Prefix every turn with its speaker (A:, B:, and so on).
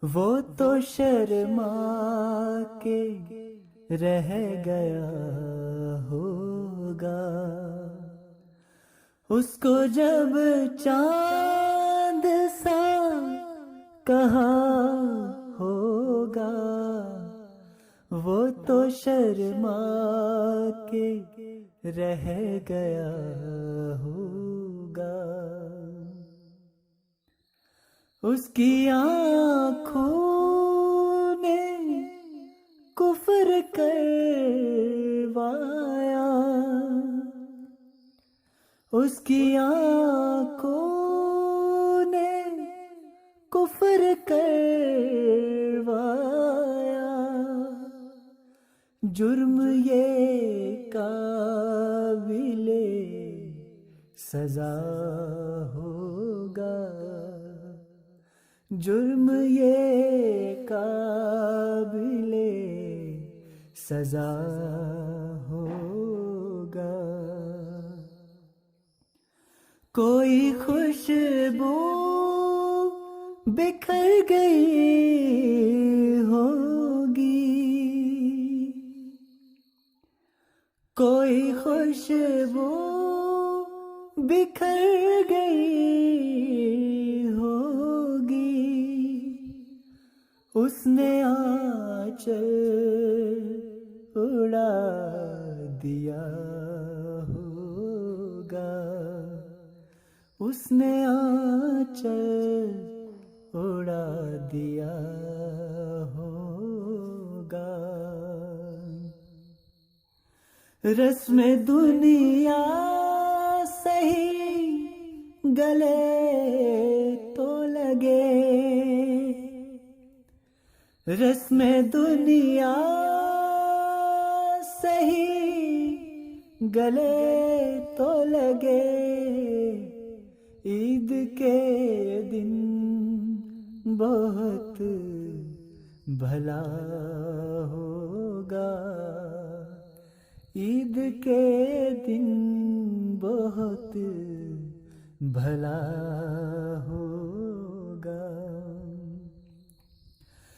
A: وہ تو شرما کے رہ گیا ہوگا، اس کو جب چاند سا کہا ہوگا، وہ تو شرما کے رہ گیا ہوگا۔ اس کی آنکھوں نے کفر کروایا، اس کی آنکھوں نے کفر کروایا، جرم یہ قابل سزا ہوگا، جرم یہ قابل سزا ہوگا۔ کوئی خوشبو بکھر گئی ہوگی، کوئی خوشبو بکھر گئی ہوگی، اس نے آنچل اڑا دیا ہوگا، اس نے آنچل اڑا دیا ہوگا۔ رسم دنیا سہی گلے تو لگے، رسم دنیا سہی گلے تو لگے، عید کے دن بہت بھلا ہوگا، عید کے دن بہت بھلا ہوگا۔